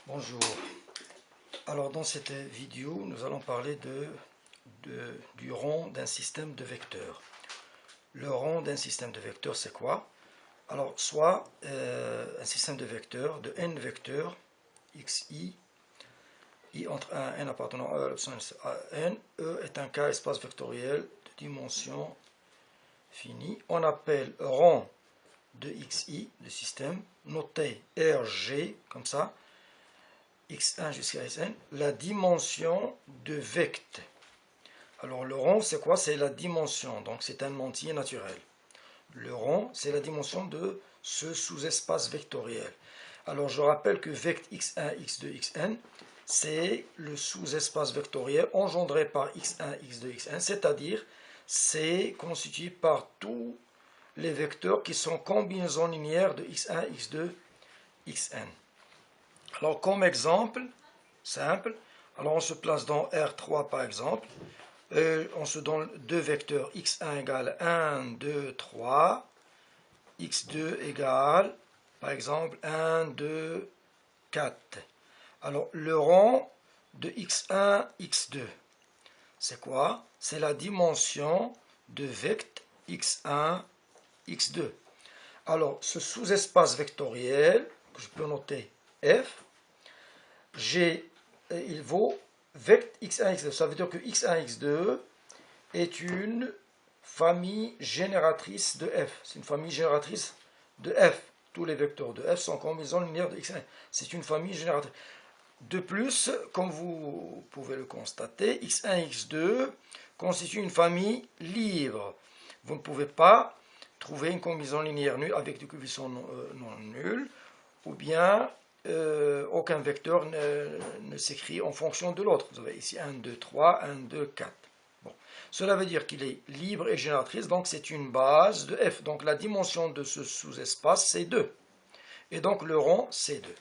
Bonjour. Alors dans cette vidéo, nous allons parler du rang d'un système de vecteurs. Le rang d'un système de vecteurs, c'est quoi? Alors soit un système de vecteurs, de n vecteurs, xi, i entre 1 n appartenant à l'absence à n, e est un cas espace vectoriel de dimension finie. On appelle rang de xi, le système, noté rg, comme ça, x1 jusqu'à xn, la dimension de vect. Alors le rang, c'est quoi? C'est la dimension, donc c'est un entier naturel. Le rang, c'est la dimension de ce sous-espace vectoriel. Alors je rappelle que vect x1, x2, xn, c'est le sous-espace vectoriel engendré par x1, x2, xn, c'est-à-dire c'est constitué par tous les vecteurs qui sont combinaisons linéaires de x1, x2, xn. Alors comme exemple simple, alors on se place dans R3 par exemple, et on se donne deux vecteurs x1 égale 1, 2, 3, x2 égale par exemple 1, 2, 4. Alors le rang de x1, x2, c'est quoi? C'est la dimension de vect x1, x2. Alors ce sous-espace vectoriel, que je peux noter f, il vaut vect x1, x2. Ça veut dire que x1, x2 est une famille génératrice de f. C'est une famille génératrice de f. Tous les vecteurs de f sont combinaisons linéaires de x1. C'est une famille génératrice. De plus, comme vous pouvez le constater, x1, x2 constituent une famille libre. Vous ne pouvez pas trouver une combinaison linéaire nulle avec des coefficients non nuls, ou bien aucun vecteur ne s'écrit en fonction de l'autre. Vous avez ici 1, 2, 3, 1, 2, 4. Bon. Cela veut dire qu'il est libre et génératrice, donc c'est une base de f. Donc la dimension de ce sous-espace, c'est 2. Et donc le rang, c'est 2.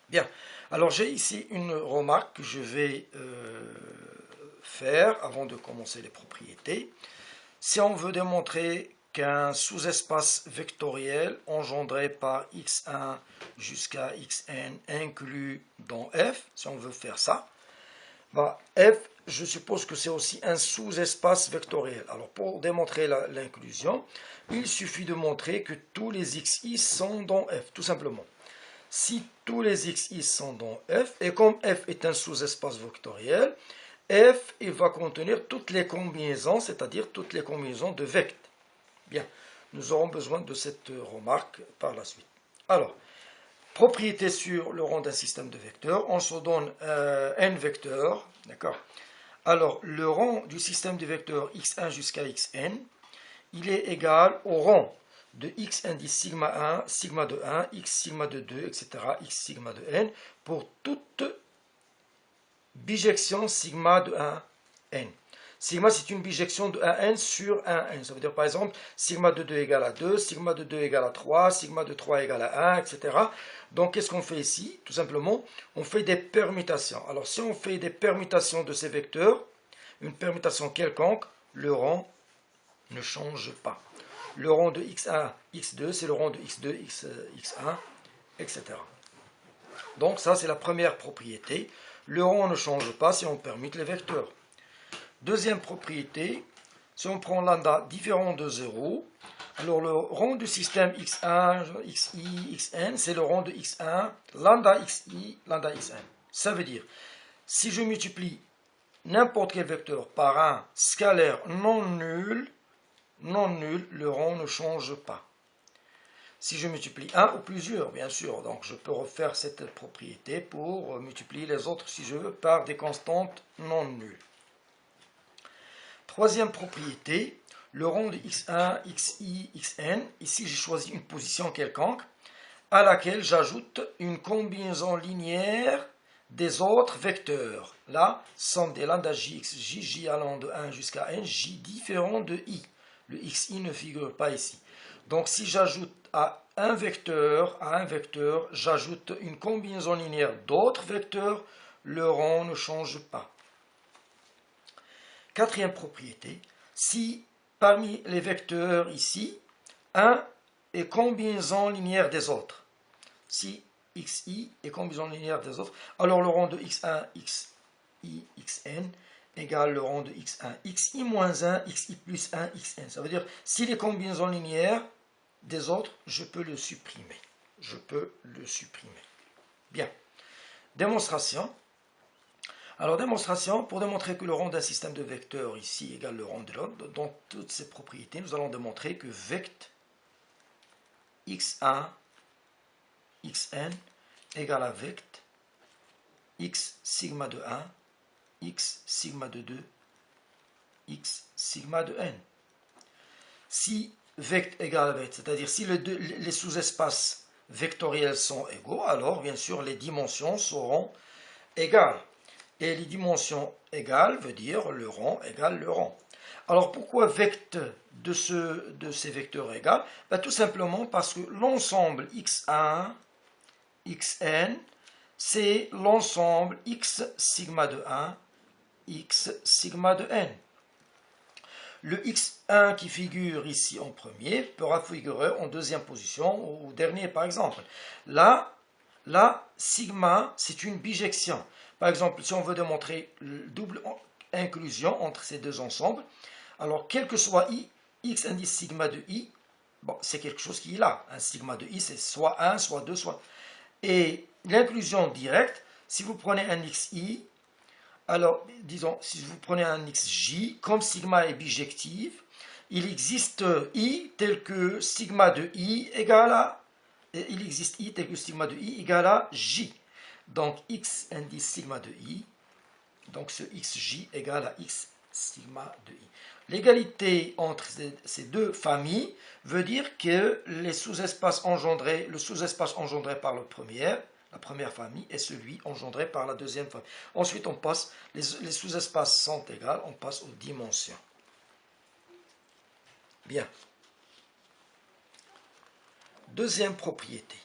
Bien. Alors j'ai ici une remarque que je vais faire avant de commencer les propriétés. Si on veut démontrer qu'un sous-espace vectoriel engendré par x1 jusqu'à xn inclus dans f, si on veut faire ça, f, je suppose que c'est aussi un sous-espace vectoriel. Alors pour démontrer l'inclusion, il suffit de montrer que tous les xi sont dans f, tout simplement. Si tous les xi sont dans f, et comme f est un sous-espace vectoriel, f il va contenir toutes les combinaisons, c'est-à-dire toutes les combinaisons de vect. Bien, nous aurons besoin de cette remarque par la suite. Alors, propriété sur le rang d'un système de vecteurs, on se donne n vecteurs, d'accord? Alors, le rang du système de vecteurs x1 jusqu'à xn, il est égal au rang de x indice sigma 1, sigma de 1, x sigma de 2, etc., x sigma de n, pour toute bijection sigma de 1, n. Sigma, c'est une bijection de 1n sur 1n. Ça veut dire, par exemple, sigma de 2 égale à 2, sigma de 2 égale à 3, sigma de 3 égale à 1, etc. Donc, qu'est-ce qu'on fait ici? Tout simplement, on fait des permutations. Alors, si on fait des permutations de ces vecteurs, une permutation quelconque, le rang ne change pas. Le rang de x1, x2, c'est le rang de x2, x1, etc. Donc, ça, c'est la première propriété. Le rang ne change pas si on permute les vecteurs. Deuxième propriété, si on prend lambda différent de 0, alors le rang du système x1, xi, xn, c'est le rang de x1, lambda xi, lambda xn. Ça veut dire, si je multiplie n'importe quel vecteur par un scalaire non nul, le rang ne change pas. Si je multiplie un ou plusieurs, bien sûr, donc je peux refaire cette propriété pour multiplier les autres, si je veux, par des constantes non nulles. Troisième propriété, le rang de x1, xi, xn, ici j'ai choisi une position quelconque, à laquelle j'ajoute une combinaison linéaire des autres vecteurs. Là, somme des lambda jx, j allant de 1 jusqu'à n, j différent de i. Le xi ne figure pas ici. Donc si j'ajoute à un vecteur, j'ajoute une combinaison linéaire d'autres vecteurs, le rang ne change pas. Quatrième propriété, si parmi les vecteurs ici, un est combinaison linéaire des autres. Si xi est combinaison linéaire des autres, alors le rang de x1, xi, xn égale le rang de x1, xi moins 1, xi plus 1, xn. Ça veut dire, si les combinaisons linéaires des autres, je peux le supprimer. Je peux le supprimer. Bien. Démonstration. Alors, démonstration, pour démontrer que le rang d'un système de vecteurs ici égale le rang de l'autre, dans toutes ces propriétés, nous allons démontrer que vect x1, xn égale à vect x sigma de 1, x sigma de 2, x sigma de n. Si vect égale à vect, c'est-à-dire si les sous-espaces vectoriels sont égaux, alors bien sûr les dimensions seront égales. Et les dimensions égales veut dire le rang égale le rang. Alors pourquoi vect de ces vecteurs égales? Tout simplement parce que l'ensemble x1, xn, c'est l'ensemble x sigma de 1, x sigma de n. Le x1 qui figure ici en premier pourra figurer en deuxième position ou dernier par exemple. Là, sigma, c'est une bijection. Par exemple, si on veut démontrer le double inclusion entre ces deux ensembles, alors quel que soit i, x indice sigma de i, bon, c'est quelque chose qui est là. Un sigma de i, c'est soit 1, soit 2, soit... Et l'inclusion directe, si vous prenez un xi, alors, disons, si vous prenez un xj, comme sigma est bijective, il existe i tel que sigma de i égale à... Il existe i tel que sigma de i égale à j. Donc, x indice sigma de i, donc ce xj égale à x sigma de i. L'égalité entre ces deux familles veut dire que les sous-espaces engendrés, le sous-espace engendré par la première famille est celui engendré par la deuxième famille. Ensuite, on passe, les sous-espaces sont égaux, on passe aux dimensions. Bien. Deuxième propriété.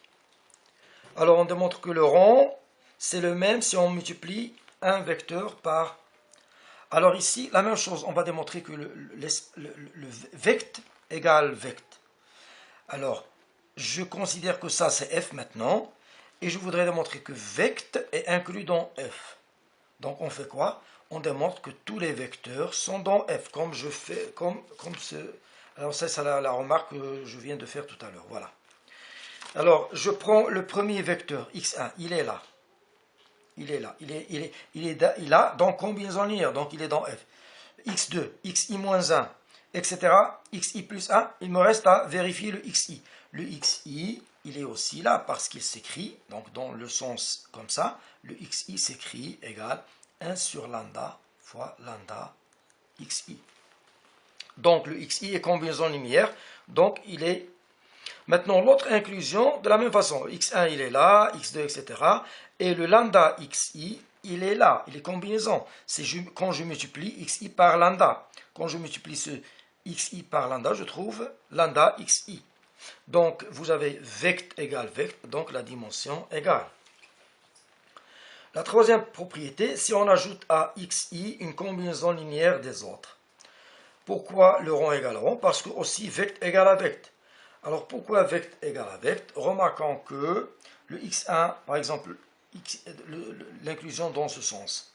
Alors, on démontre que le rang, c'est le même si on multiplie un vecteur par... Alors ici, la même chose, on va démontrer que le vect égale vect. Alors, je considère que ça, c'est f maintenant. Et je voudrais démontrer que vect est inclus dans f. Donc on fait quoi? On démontre que tous les vecteurs sont dans f, comme je fais, comme ce... Alors ça, c'est la remarque que je viens de faire tout à l'heure. Voilà. Alors, je prends le premier vecteur, x1, il est là. Il est là. Il est là, dans combinaison linéaire, donc il est dans f. x2, xi-1, etc. xi plus 1, il me reste à vérifier le xi. Le xi, il est aussi là parce qu'il s'écrit, donc dans le sens comme ça, le xi s'écrit égal 1 sur lambda fois lambda xi. Donc le xi est combinaison linéaire, donc il est... Maintenant l'autre inclusion, de la même façon, x1 il est là, x2, etc. Et le lambda xi, il est là, il est combinaison. C'est quand je multiplie xi par lambda. Quand je multiplie ce xi par lambda, je trouve lambda xi. Donc, vous avez vect égale vect, donc la dimension égale. La troisième propriété, si on ajoute à xi une combinaison linéaire des autres. Pourquoi le rang égale rang? Parce que aussi vect égale à vect. Alors, pourquoi vect égale à vect? Remarquons que le x1, par exemple, l'inclusion dans ce sens.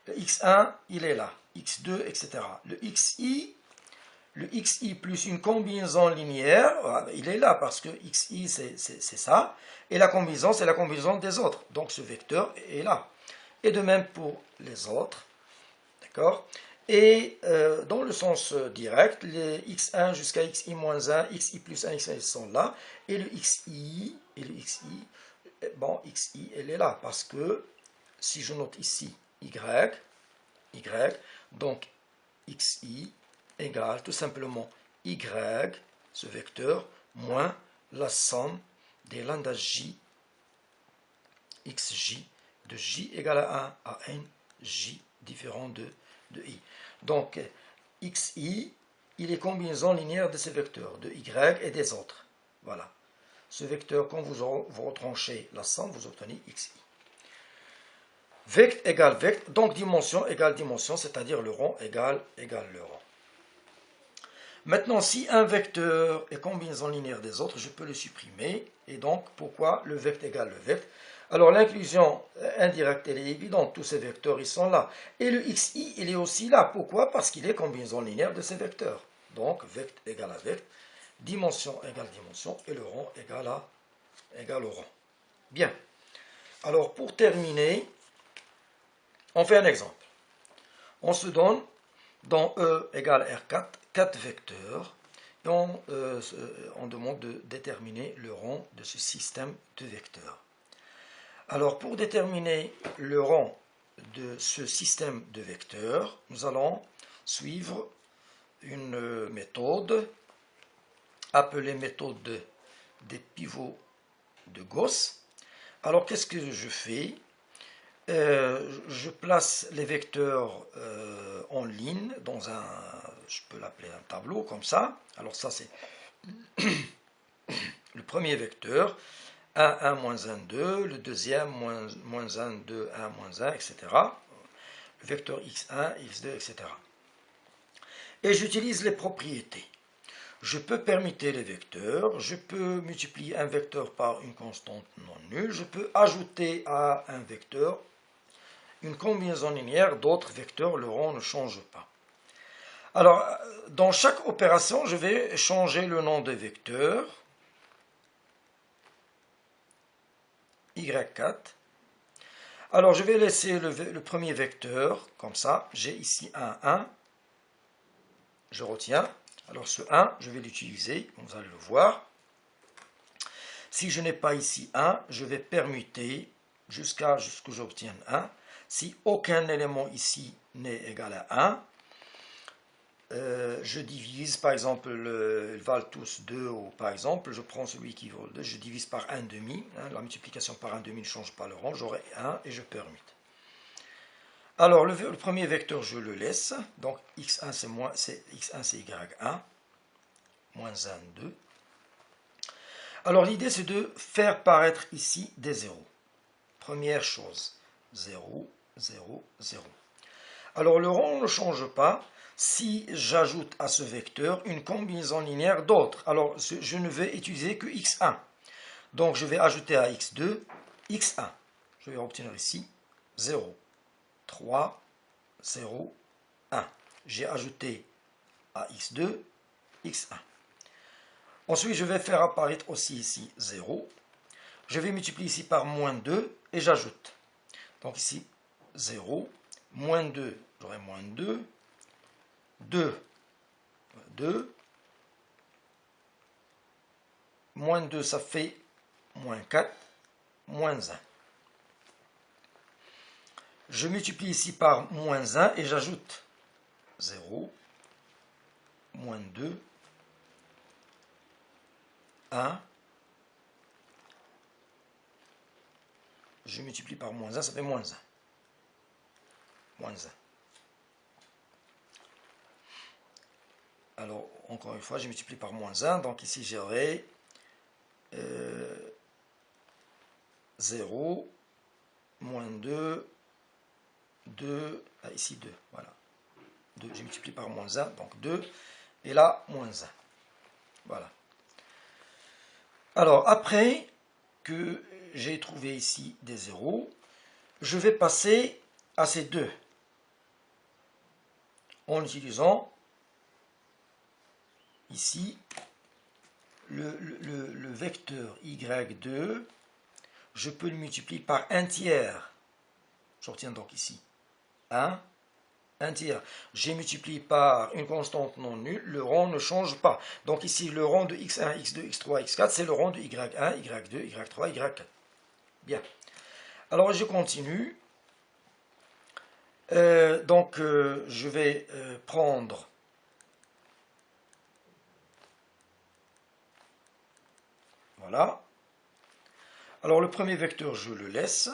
Le x1, il est là, x2, etc. Le xi plus une combinaison linéaire, il est là parce que xi c'est ça, et la combinaison c'est la combinaison des autres, donc ce vecteur est là. Et de même pour les autres, d'accord? Et dans le sens direct, les x1 jusqu'à xi-1, xi plus 1, xi sont là, et le xi, bon, xi elle est là parce que si je note ici y, donc xi égale tout simplement y, ce vecteur, moins la somme des lambda j, xj, de j égale à 1 à n, j différent de i. Donc, xi, il est combinaison linéaire de ces vecteurs, de y et des autres. Voilà. Ce vecteur, quand vous retranchez la somme, vous obtenez xi. Vect égale vect, donc dimension égale dimension, c'est-à-dire le rang égale le rang. Maintenant, si un vecteur est combinaison linéaire des autres, je peux le supprimer. Et donc, pourquoi le vect égale le vect? Alors, l'inclusion indirecte, elle est évidente. Tous ces vecteurs, ils sont là. Et le xi, il est aussi là. Pourquoi? Parce qu'il est combinaison linéaire de ces vecteurs. Donc, vect égale à vect, dimension égale dimension, et le rang égale au rang. Bien. Alors, pour terminer, on fait un exemple. On se donne, dans E égale R4, 4 vecteurs, et on demande de déterminer le rang de ce système de vecteurs. Alors, pour déterminer le rang de ce système de vecteurs, nous allons suivre une méthode appelée méthode des pivots de Gauss. Alors, qu'est-ce que je fais? Je place les vecteurs en ligne dans un, je peux l'appeler un tableau comme ça. Alors ça c'est le premier vecteur, 1, 1, moins 1, 2, le deuxième, moins 1, 2, 1, moins 1, etc. Le vecteur x1, x2, etc. Et j'utilise les propriétés. Je peux permuter les vecteurs, je peux multiplier un vecteur par une constante non nulle, je peux ajouter à un vecteur une combinaison linéaire d'autres vecteurs, le rang ne change pas. Alors, dans chaque opération, je vais changer le nom des vecteurs. Y4. Alors, je vais laisser le premier vecteur, comme ça. J'ai ici un 1. Je retiens. Alors, ce 1, je vais l'utiliser, vous allez le voir. Si je n'ai pas ici 1, je vais permuter jusqu'à ce que j'obtienne 1. Si aucun élément ici n'est égal à 1, je divise, par exemple, ils valent tous 2, ou par exemple, je prends celui qui vaut 2, je divise par 1,5, hein, la multiplication par 1,5 ne change pas le rang, j'aurai 1 et je permute. Alors, le premier vecteur, je le laisse, donc x1 c'est y1, moins 1, 2. Alors, l'idée c'est de faire paraître ici des zéros. Première chose, 0, 0, 0. Alors, le rang ne change pas si j'ajoute à ce vecteur une combinaison linéaire d'autres. Alors, je ne vais utiliser que x1. Donc, je vais ajouter à x2, x1. Je vais obtenir ici 0, 3, 0, 1. J'ai ajouté à x2, x1. Ensuite, je vais faire apparaître aussi ici 0. Je vais multiplier ici par moins 2 et j'ajoute. Donc ici, 0, moins 2, j'aurai moins 2, 2, 2, moins 2, ça fait moins 4, moins 1. Je multiplie ici par moins 1 et j'ajoute 0, moins 2, 1. Je multiplie par moins 1, ça fait moins 1. Moins 1. Alors, encore une fois, je multiplie par moins 1. Donc ici, j'aurai 0, moins 2, 2, ici 2, voilà. 2, j'ai multiplié par moins 1, donc 2, et là, moins 1. Voilà. Alors, après que j'ai trouvé ici des zéros, je vais passer à ces 2 en utilisant ici le vecteur y2, je peux le multiplier par 1 tiers. Je retiens donc ici 1 tiers. J'ai multiplié par une constante non nulle, le rang ne change pas. Donc ici, le rang de x1, x2, x3, x4, c'est le rang de y1, y2, y3, y4. Bien. Alors, je continue. Je vais prendre voilà. Alors, le premier vecteur, je le laisse.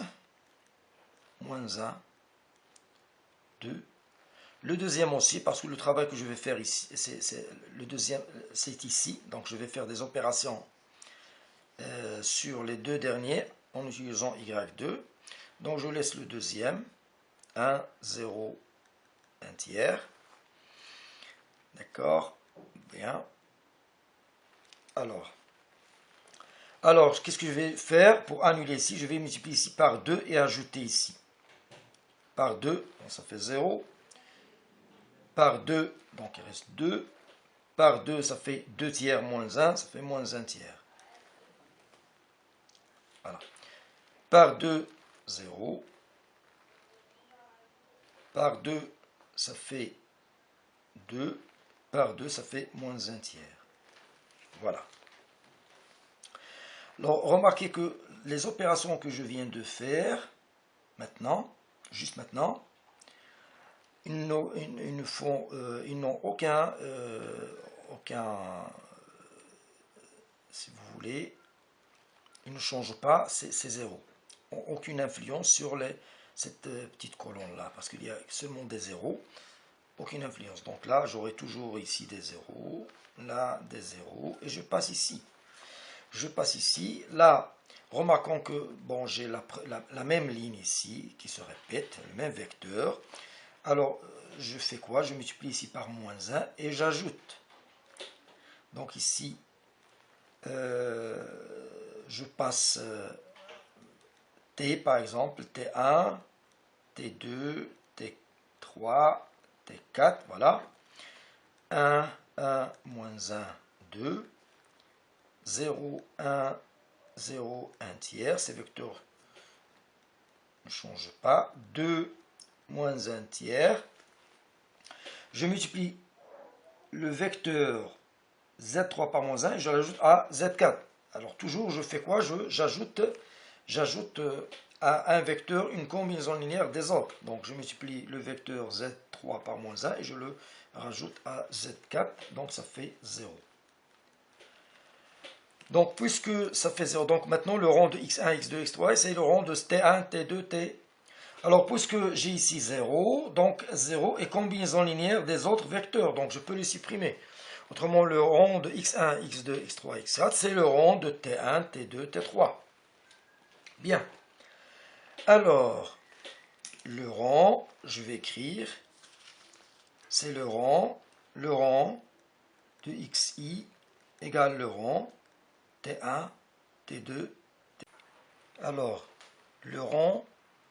Moins 1, 2. Le deuxième aussi, parce que le travail que je vais faire ici, le deuxième, c'est ici. Donc, je vais faire des opérations sur les deux derniers en utilisant y2. Donc, je laisse le deuxième. 1, 0, 1 tiers. D'accord. Bien. Alors, qu'est-ce que je vais faire pour annuler ici? Je vais multiplier ici par 2 et ajouter ici. Par 2, donc ça fait 0. Par 2, donc il reste 2. Par 2, ça fait 2 tiers moins 1, ça fait moins 1 tiers. Voilà. Par 2, 0. Par 2, ça fait 2. Par 2, ça fait moins 1 tiers. Voilà. Alors, remarquez que les opérations que je viens de faire, maintenant, juste maintenant, ils n'ont aucun, si vous voulez, ils ne changent pas ces zéros. Aucune influence sur cette petite colonne-là, parce qu'il y a seulement des zéros. Aucune influence. Donc là, j'aurai toujours ici des zéros, là des zéros, et je passe ici. Je passe ici. Là, remarquons que bon, j'ai la même ligne ici qui se répète, le même vecteur. Alors, je fais quoi? Je multiplie ici par moins 1 et j'ajoute. Donc ici, je passe T par exemple, T1, T2, T3, T4, voilà. 1, 1, moins 1, 2. 0, 1, 0, 1 tiers. Ces vecteurs ne changent pas. 2, moins 1 tiers. Je multiplie le vecteur Z3 par moins 1 et je l'ajoute à Z4. Alors toujours, je fais quoi? J'ajoute à un vecteur une combinaison linéaire des autres. Donc je multiplie le vecteur Z3 par moins 1 et je le rajoute à Z4. Donc ça fait 0. Donc, puisque ça fait 0, donc maintenant le rang de x1, x2, x3, c'est le rang de t1, t2, t. Alors, puisque j'ai ici 0, donc 0 est combinaison linéaire des autres vecteurs, donc je peux les supprimer. Autrement, le rang de x1, x2, x3, x4, c'est le rang de t1, t2, t3. Bien. Alors, le rang, je vais écrire, c'est le rang de xi égale le rang T1, T2, T. Alors, le rang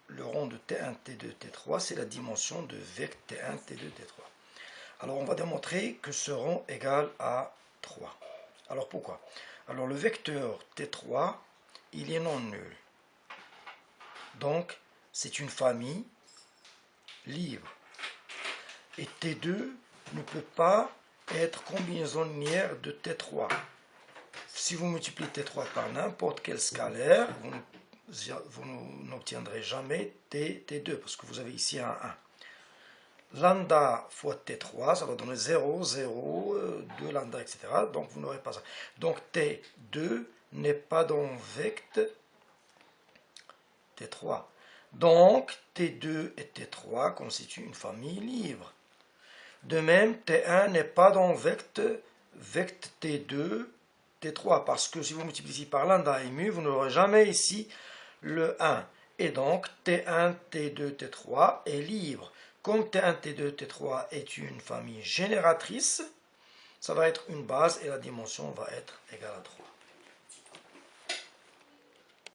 de T1, T2, T3, c'est la dimension de vecteur T1, T2, T3. Alors, on va démontrer que ce rang égale à 3. Alors, pourquoi? Alors, le vecteur T3, il est non nul. Donc, c'est une famille libre. Et T2 ne peut pas être combinaison linéaire de T3. Si vous multipliez T3 par n'importe quel scalaire, vous n'obtiendrez jamais T2, parce que vous avez ici un 1. Lambda fois T3, ça va donner 0, 0, 2 lambda, etc. Donc vous n'aurez pas ça. Donc T2 n'est pas dans vecteur T3. Donc T2 et T3 constituent une famille libre. De même, T1 n'est pas dans vecteur T2, T3, parce que si vous multipliez par lambda et mu, vous n'aurez jamais ici le 1. Et donc, T1, T2, T3 est libre. Comme T1, T2, T3 est une famille génératrice, ça va être une base et la dimension va être égale à 3.